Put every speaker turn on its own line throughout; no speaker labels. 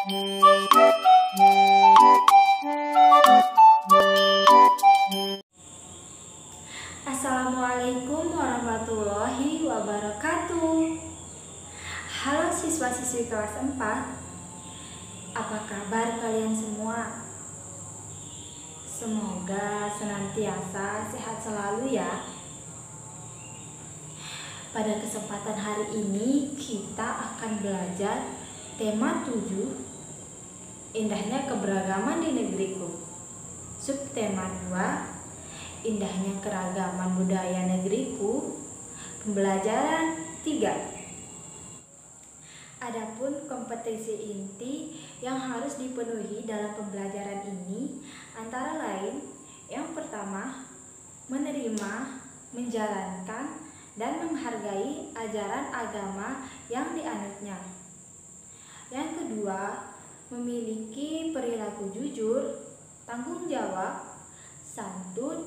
Assalamualaikum warahmatullahi wabarakatuh. Halo siswa-siswi kelas 4. Apa kabar kalian semua? Semoga senantiasa sehat selalu ya. Pada kesempatan hari ini kita akan belajar tema 7, Indahnya Keberagaman di Negeriku. Subtema 2, Indahnya Keragaman Budaya Negeriku. Pembelajaran 3. Adapun kompetensi inti yang harus dipenuhi dalam pembelajaran ini antara lain: yang pertama, menerima, menjalankan, dan menghargai ajaran agama yang dianutnya. Yang kedua, memiliki perilaku jujur, tanggung jawab, santun,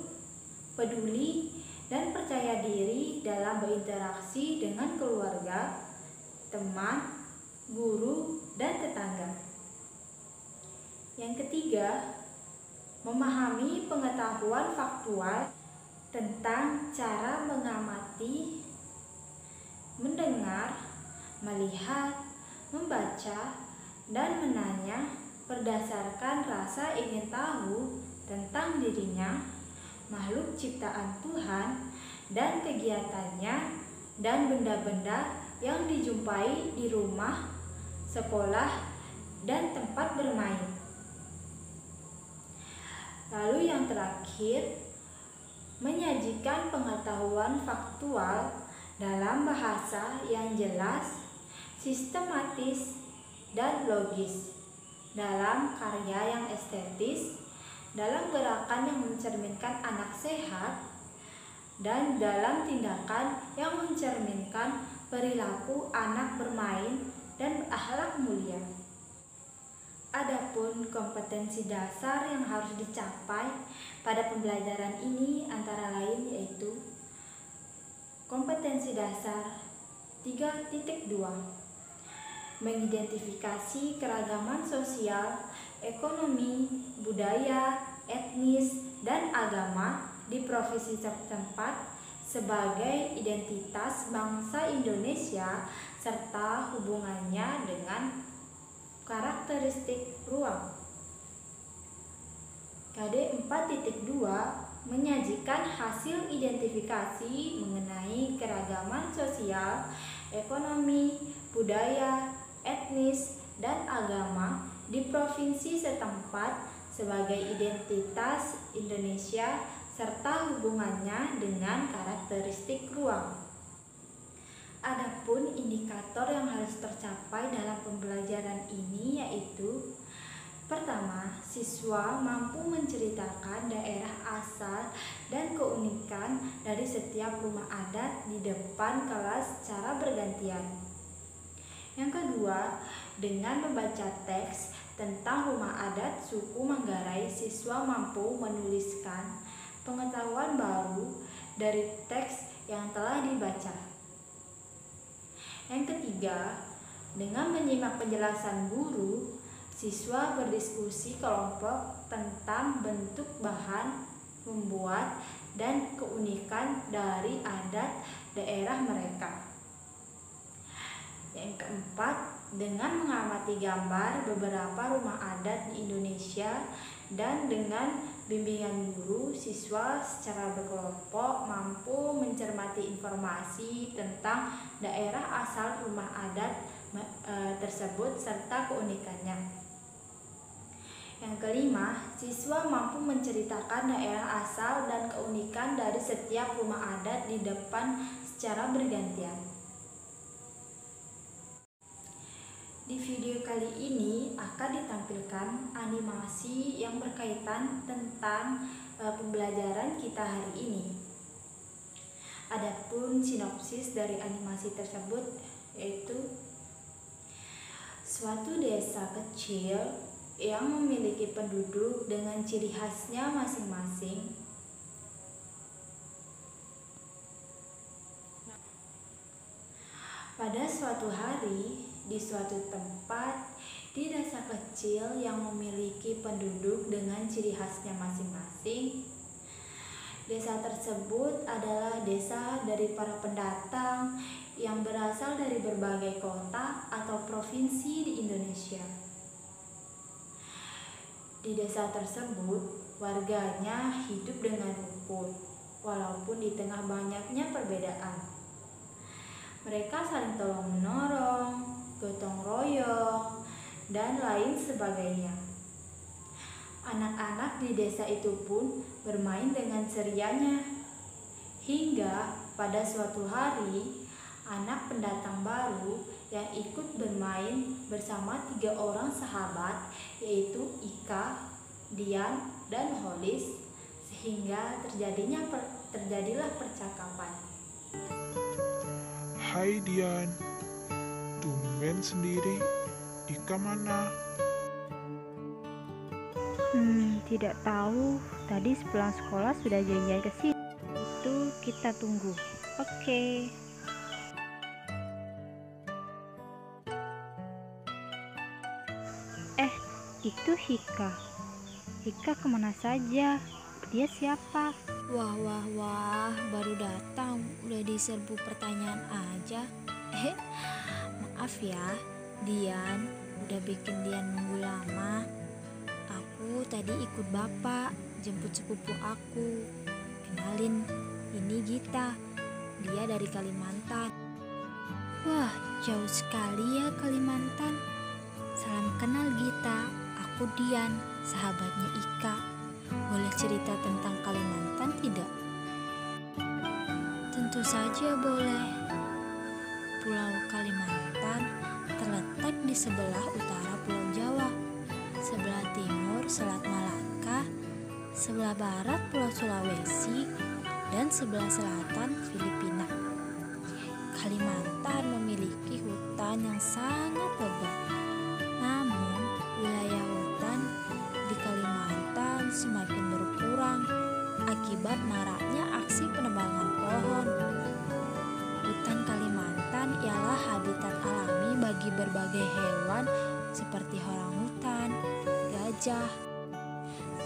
peduli, dan percaya diri dalam berinteraksi dengan keluarga, teman, guru, dan tetangga. Yang ketiga, memahami pengetahuan faktual tentang cara mengamati, mendengar, melihat, membaca, dan menanya berdasarkan rasa ingin tahu tentang dirinya, makhluk ciptaan Tuhan, dan kegiatannya, dan benda-benda yang dijumpai di rumah, sekolah, dan tempat bermain. Lalu yang terakhir, menyajikan pengetahuan faktual dalam bahasa yang jelas, sistematis, dan logis, dalam karya yang estetis, dalam gerakan yang mencerminkan anak sehat, dan dalam tindakan yang mencerminkan perilaku anak bermain dan berakhlak mulia. Adapun kompetensi dasar yang harus dicapai pada pembelajaran ini antara lain yaitu kompetensi dasar 3.2, mengidentifikasi keragaman sosial, ekonomi, budaya, etnis, dan agama di provinsi setempat sebagai identitas bangsa Indonesia serta hubungannya dengan karakteristik ruang. KD 4.2, menyajikan hasil identifikasi mengenai keragaman sosial, ekonomi, budaya, etnis, dan agama di provinsi setempat sebagai identitas Indonesia serta hubungannya dengan karakteristik ruang. Adapun indikator yang harus tercapai dalam pembelajaran ini yaitu: pertama, siswa mampu menceritakan daerah asal dan keunikan dari setiap rumah adat di depan kelas secara bergantian. Yang kedua, dengan membaca teks tentang rumah adat suku Manggarai, siswa mampu menuliskan pengetahuan baru dari teks yang telah dibaca. Yang ketiga, dengan menyimak penjelasan guru, siswa berdiskusi kelompok tentang bentuk bahan membuat dan keunikan dari adat daerah mereka. Yang keempat, dengan mengamati gambar beberapa rumah adat di Indonesia dan dengan bimbingan guru, siswa secara berkelompok mampu mencermati informasi tentang daerah asal rumah adat tersebut serta keunikannya. Yang kelima, siswa mampu menceritakan daerah asal dan keunikan dari setiap rumah adat di depan secara bergantian. Di video kali ini akan ditampilkan animasi yang berkaitan tentang pembelajaran kita hari ini. Adapun sinopsis dari animasi tersebut yaitu: suatu desa kecil yang memiliki penduduk dengan ciri khasnya masing-masing. Pada suatu hari, di suatu tempat Di desa kecil yang memiliki penduduk dengan ciri khasnya masing-masing, desa tersebut adalah desa dari para pendatang yang berasal dari berbagai kota atau provinsi di Indonesia. Di desa tersebut, warganya hidup dengan rukun, walaupun di tengah banyaknya perbedaan. Mereka saling tolong-menolong, gotong royong, dan lain sebagainya. Anak-anak di desa itu pun bermain dengan cerianya. Hingga pada suatu hari, anak pendatang baru yang ikut bermain bersama 3 orang sahabat, yaitu Ika, Dian, dan Holis, sehingga terjadilah percakapan.
Hai Dian, tumben sendiri, Ika mana?
Tidak tahu. Tadi sepulang sekolah sudah janjian ke sini. Itu kita tunggu. Oke. Itu Hika. Hika kemana saja? Dia siapa?
Wah, baru datang udah diserbu pertanyaan aja. Maaf ya, Dian, udah bikin Dian nunggu lama. Aku tadi ikut bapak jemput sepupu aku. Kenalin, ini Gita. Dia dari Kalimantan. Wah, jauh sekali ya Kalimantan. Salam kenal Gita, aku Dian, sahabatnya Ika. Boleh cerita tentang Kalimantan tidak? Tentu saja boleh. Pulau Kalimantan terletak di sebelah utara Pulau Jawa, sebelah timur Selat Malaka, sebelah barat Pulau Sulawesi, dan sebelah selatan Filipina. Kalimantan memiliki hutan yang sangat lebat. Namun, wilayah hutan di Kalimantan semakin berkurang akibat maraknya aksi penebangan pohon. Hutan Kalimantan ialah habitat alami bagi berbagai hewan seperti orangutan, gajah,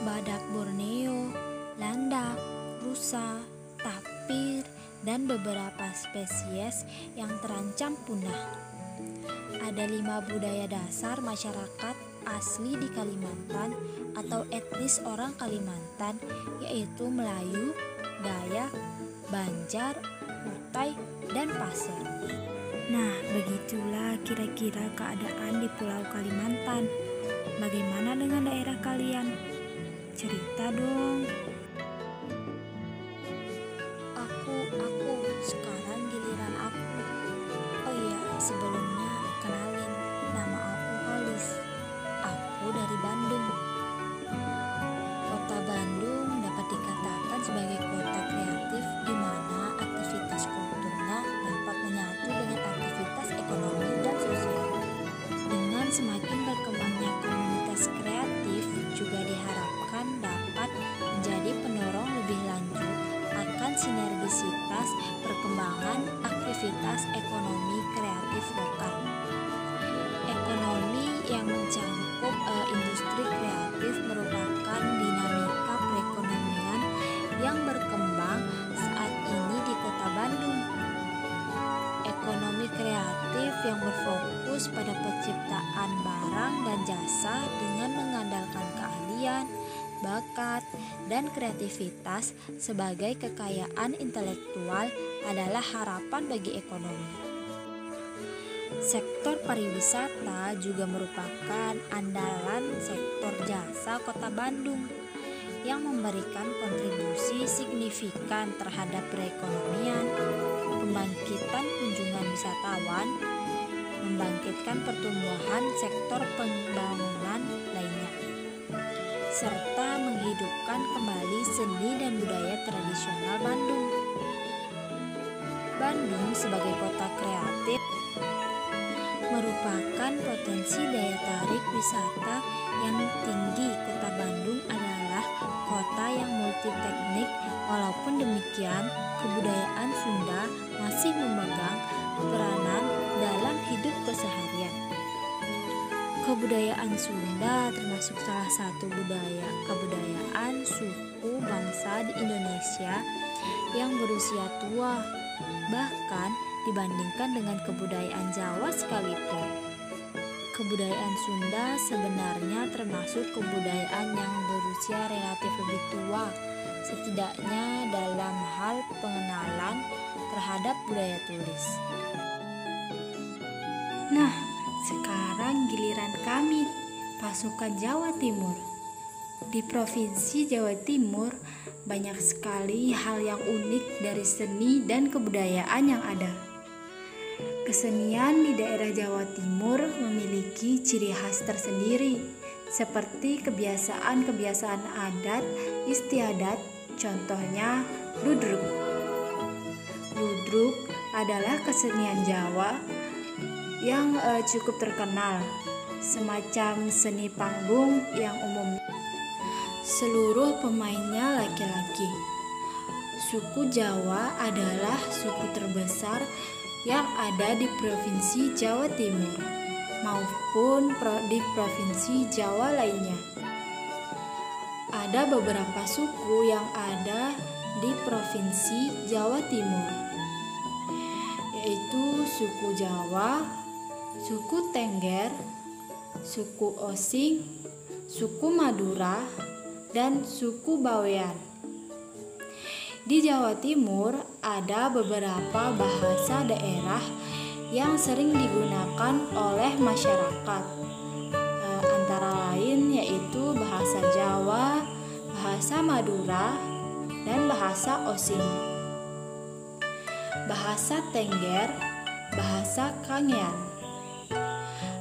badak Borneo, landak, rusa, tapir, dan beberapa spesies yang terancam punah. Ada 5 budaya dasar masyarakat asli di Kalimantan atau etnis orang Kalimantan, yaitu Melayu, Dayak, Banjar, Kutai, dan Pasir.
Nah, begitulah kira-kira keadaan di Pulau Kalimantan. Bagaimana dengan daerah kalian? Cerita dong.
Aku, sekarang giliran aku. Oh iya, sebelumnya kenalin, nama aku Holis. Aku dari Bandung. Kota Bandung dapat dikatakan sebagai kota kreatif di mana aktivitas kulturnya dapat menyatu dengan aktivitas ekonomi dan sosial. Dengan semakin berkembangnya komunitas kreatif juga diharapkan dapat menjadi pendorong lebih lanjut akan sinergisitas perkembangan aktivitas ekonomi kreatif lokal. Ekonomi yang mencakup industri kreatif merupakan dinamika perekonomian yang berkembang saat ini di Kota Bandung. Ekonomi kreatif yang berfokus pada penciptaan barang dan jasa dengan mengandalkan keahlian, bakat, dan kreativitas sebagai kekayaan intelektual adalah harapan bagi ekonomi. Sektor pariwisata juga merupakan andalan sektor jasa Kota Bandung yang memberikan kontribusi signifikan terhadap perekonomian, pembangkitan kunjungan wisatawan, membangkitkan pertumbuhan sektor pembangunan lainnya, serta menghidupkan kembali seni dan budaya tradisional Bandung. Bandung sebagai kota kreatif merupakan potensi daya tarik wisata yang tinggi. Kota Bandung adalah kota yang multiteknik. Walaupun demikian, kebudayaan Sunda masih memegang peranan dalam hidup keseharian. Kebudayaan Sunda termasuk salah satu kebudayaan suku bangsa di Indonesia yang berusia tua, bahkan dibandingkan dengan kebudayaan Jawa sekalipun. Kebudayaan Sunda sebenarnya termasuk kebudayaan yang berusia relatif lebih tua, setidaknya dalam hal pengenalan terhadap budaya tulis.
Nah, sekarang giliran kami, pasukan Jawa Timur. Di Provinsi Jawa Timur, banyak sekali hal yang unik dari seni dan kebudayaan yang ada. Kesenian di daerah Jawa Timur memiliki ciri khas tersendiri, seperti kebiasaan-kebiasaan adat istiadat, contohnya ludruk. Ludruk adalah kesenian Jawa yang cukup terkenal, semacam seni panggung yang umum. Seluruh pemainnya laki-laki. Suku Jawa adalah suku terbesar yang ada di Provinsi Jawa Timur maupun di Provinsi Jawa lainnya. Ada beberapa suku yang ada di Provinsi Jawa Timur, yaitu suku Jawa, suku Tengger, suku Osing, suku Madura, dan suku Bawean. Di Jawa Timur ada beberapa bahasa daerah yang sering digunakan oleh masyarakat, antara lain yaitu bahasa Jawa, bahasa Madura, dan bahasa Osing. Bahasa Tengger, bahasa Kangean.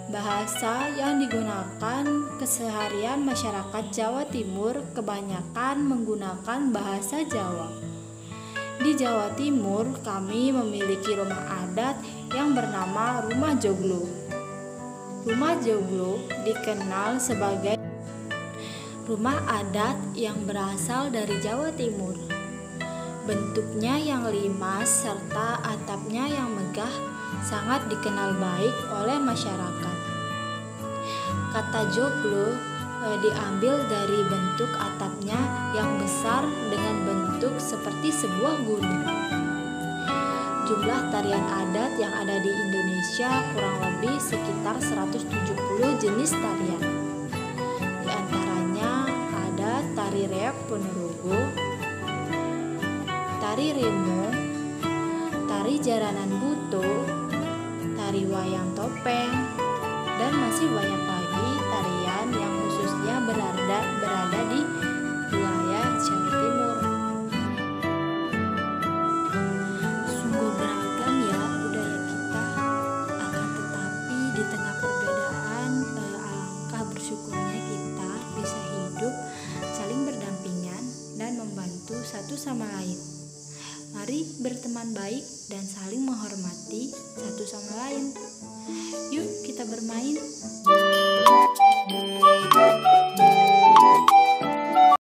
Bahasa yang digunakan keseharian masyarakat Jawa Timur kebanyakan menggunakan bahasa Jawa. Di Jawa Timur, kami memiliki rumah adat yang bernama Rumah Joglo. Rumah Joglo dikenal sebagai rumah adat yang berasal dari Jawa Timur. Bentuknya yang limas serta atapnya yang megah sangat dikenal baik oleh masyarakat. Kata joglo diambil dari bentuk atapnya yang besar dengan bentuk seperti sebuah gunung. Jumlah tarian adat yang ada di Indonesia kurang lebih sekitar 170 jenis tarian. Di antaranya ada tari reog Ponorogo, tari remo, tari jaranan buto, tari wayang topeng, dan masih banyak lagi tarian yang khususnya berada di wilayah Jawa Timur. Sungguh beragam ya budaya kita, akan tetapi di tengah perbedaan alangkah bersyukurnya kita bisa hidup saling berdampingan dan membantu satu sama lain. Mari berteman baik dan saling menghormati satu sama lain. Yuk kita bermain.